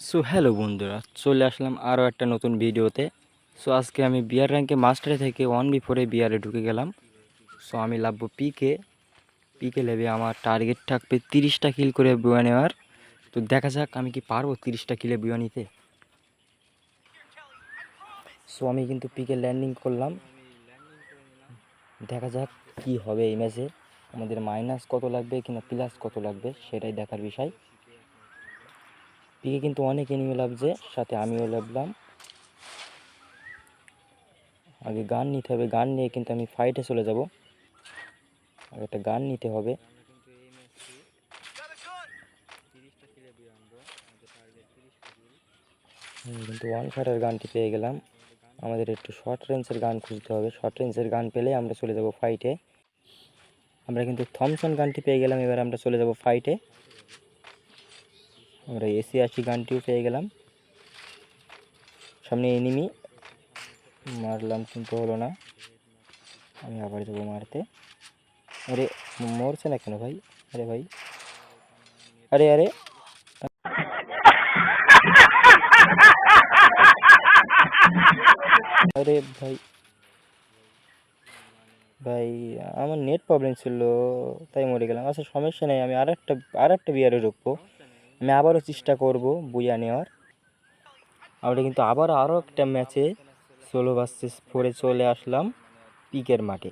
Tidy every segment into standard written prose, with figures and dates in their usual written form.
So hello বন্ধুরা, চলে আসলাম আরও একটা নতুন ভিডিওতে। সো আজকে আমি বিয়ার র্যাঙ্কে মাস্টারে থেকে 1v4 বিয়ারে ঢুকে গেলাম। সো আমি লাভবো পিকে লেবে আমার টার্গেট থাকবে 30টা কিল করে বুয়া নেওয়ার। তো দেখা যাক আমি কি পারবো 30টা কিলে বুয়া নিতে। সো আমি কিন্তু পিকে ল্যান্ডিং করলাম, দেখা যাক কি হবে এই ম্যাচে। আমাদের মাইনাস কত লাগবে কিনা প্লাস কত লাগবে সেটাই দেখার বিষয়। পিকে কিন্তু অনেক এনিমি লাগছে, সাথে আমিও লাগলাম। আগে গান নিতে হবে, গান নিয়ে কিন্তু আমি ফাইটে চলে যাব। আগে একটা গান নিতে হবে। কিন্তু ওয়ান ফায়ারের গানটি পেয়ে গেলাম। আমাদের একটু শর্ট রেঞ্জের গান খুঁজতে হবে। শর্ট রেঞ্জের গান পেলে আমরা চলে যাব ফাইটে। আমরা কিন্তু থমসন গানটি পেয়ে গেলাম, এবার আমরা চলে যাব ফাইটে। আমরা AC-80 গানটিও পেয়ে গেলাম। সামনে এনিমি, মারলাম কিন্তু হলো না। আমি আবার যাবো মারতে। আরে মরছে না কেন ভাই? আরে ভাই, আরে আরে আরে ভাই ভাই, আমার নেট প্রবলেম ছিল তাই মরে গেলাম। আচ্ছা সমস্যা নেই, আমি আর একটা বিয়ারে ঢুকবো। আমি আবারও চেষ্টা করব বুয়া নেওয়ার। আমরা কিন্তু আরও একটা ম্যাচে 16 vs 4 চলে আসলাম পিকের মাঠে।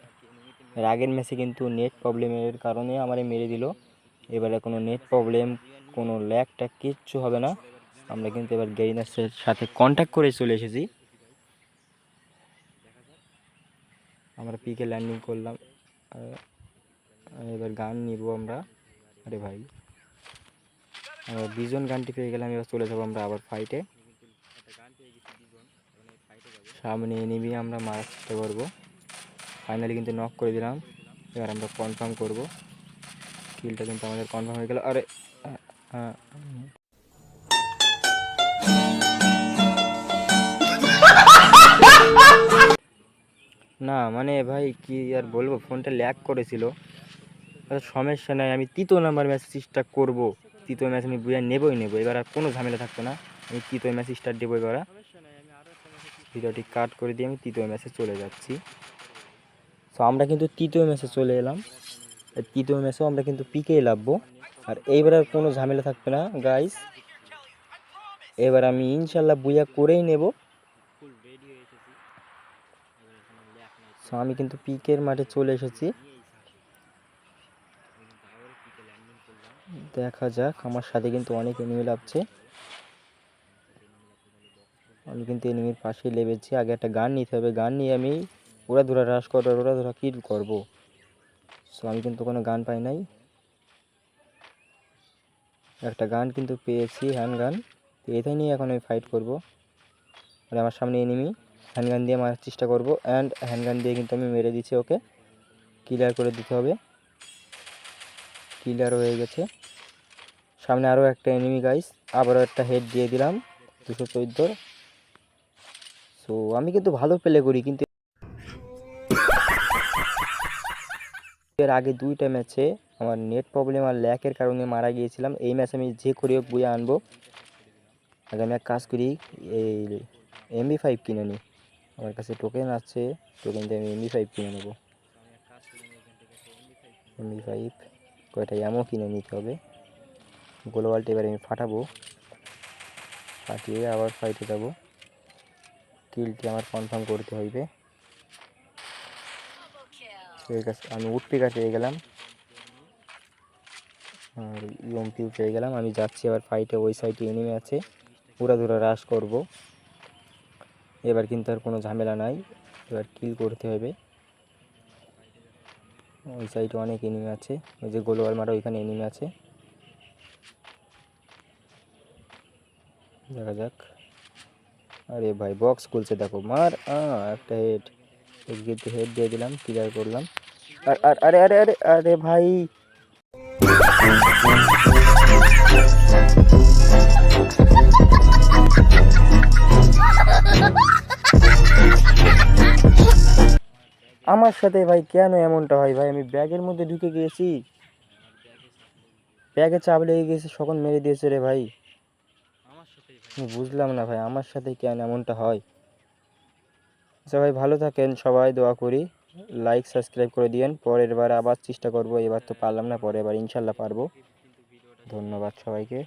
এর আগের ম্যাচে কিন্তু নেট প্রবলেমের কারণে আমারে মেরে দিল। এবারে কোনো নেট প্রবলেম, কোনো ল্যাগটা কিচ্ছু হবে না। আমরা কিন্তু এবার গেইনার্সের সাথে কন্ট্যাক্ট করে চলে এসেছি। আমরা পিকে ল্যান্ডিং করলাম, এবার গান নিব আমরা। আরে ভাই, আমরা বিজন গানটি পেয়ে গেলাম। এবার চলে যাবো আমরা আবার ফাইটে। সামনে এনিমি আমরা মারার চেষ্টা করবো। ফাইনালি কিন্তু নক করে দিলাম। এবার আমরা কনফার্ম করব। কিলটা কিন্তু আমাদের কনফার্ম হয়ে গেল। আরে না মানে ভাই কি আর বলবো, ফোনটা ল্যাগ করেছিল। আচ্ছা সমস্যা নাই, আমি তৃতীয় নাম্বার ম্যাচ চেষ্টা করব। তৃতীয় ম্যাচ আমি বুয়া নেবই নেবো, এবার আর কোনো ঝামেলা থাকবে না। আমি তৃতীয় ম্যাচ স্টার্ট দেবো। এবার ভিডিওটি কাট করে দিয়ে আমি তৃতীয় ম্যাচে চলে যাচ্ছি। সো আমরা কিন্তু তৃতীয় ম্যাচে চলে এলাম। তৃতীয় ম্যাচেও আমরা কিন্তু পিকেই লাভবো। আর এইবার আর কোনো ঝামেলা থাকবে না গাইস। এবার আমি ইনশাল্লাহ বুয়া করেই নেব। সো আমি কিন্তু পিকের মাঠে চলে এসেছি। দেখা যাক, আমার সাথে কিন্তু অনেক এনিমি লাগছে। আমি কিন্তু এনিমির পাশেই লেবেছি। আগে একটা গান নিতে হবে, গান নিয়ে আমি ওরা ধরা কিল করবো। সো আমি কিন্তু কোনো গান পাই নাই। একটা গান কিন্তু পেয়েছি, হ্যান্ড গান। তো এটাই নিয়ে এখন আমি ফাইট করব। আর আমার সামনে এনিমি, হ্যান্ড গান দিয়ে মারার চেষ্টা করব। অ্যান্ড হ্যান্ড গান দিয়ে কিন্তু আমি মেরে দিচ্ছি ওকে। ক্লিয়ার করে দিতে হবে। ক্লিয়ার হয়ে গেছে। সামনে আরও একটা এনিমি গাইস, আবারও একটা হেড দিয়ে দিলাম 214। সো আমি কিন্তু ভালো প্লে করি, কিন্তু এর আগে দুইটা ম্যাচে আমার নেট প্রবলেম আর ল্যাকের কারণে মারা গিয়েছিলাম। এই ম্যাচে আমি যে করেও বুয়া আনবো। আগে আমি এক কাজ করি, এই MB5 কিনে নিই। আমার কাছে টোকেন আছে, টোকেন দিয়ে আমি MB5 কিনে নেব। MB5 কয়টা এমও কিনে নিতে হবে। গ্লোবালটা এবার আমি ফাটাবো, ফাটিয়ে আবার ফাইটে যাব। কিলটি আমার কনফার্ম করতে হইবে। ঠিক আছে, আমি উঠপিকার পেয়ে গেলাম আর ইউএমপিও পেয়ে গেলাম। আমি যাচ্ছি এবার ফাইটে। ওই সাইডে এনিমি আছে, পুরা রাশ করব। এবার কিন্তু আর কোনো ঝামেলা নাই, এবার কিল করতে হবে। ওই সাইডে অনেক এনিমি আছে, ওই যে গোলওয়াল মারা ওইখানে এনিমি আছে। দেখা যাক। আরে ভাই বক্স খুলছে দেখো, মার। একটা হেড, হেড দিয়ে দিলাম, ক্লিয়ার করলাম। আর আর আরে আরে আরে আরে ভাই, আমার সাথে ভাই কেন এমনটা হয় ভাই? আমি ব্যাগের মধ্যে ঢুকে গিয়েছি। ব্যাগে চাপ লেগে গেছে, সকন মেরে দিয়েছে রে ভাই। আমার সাথেই ভাই। আমি বুঝলাম না ভাই, আমার সাথে কেন এমনটা হয়। আচ্ছা ভাই, ভালো থাকেন সবাই, দোয়া করি। লাইক সাবস্ক্রাইব করে দিয়েন। পরের বার আবার চেষ্টা করব, এবার তো পারলাম না, পরের বার ইনশাল্লাহ পারবো। কিন্তু ভিডিওটা শেষ। ধন্যবাদ সবাইকে।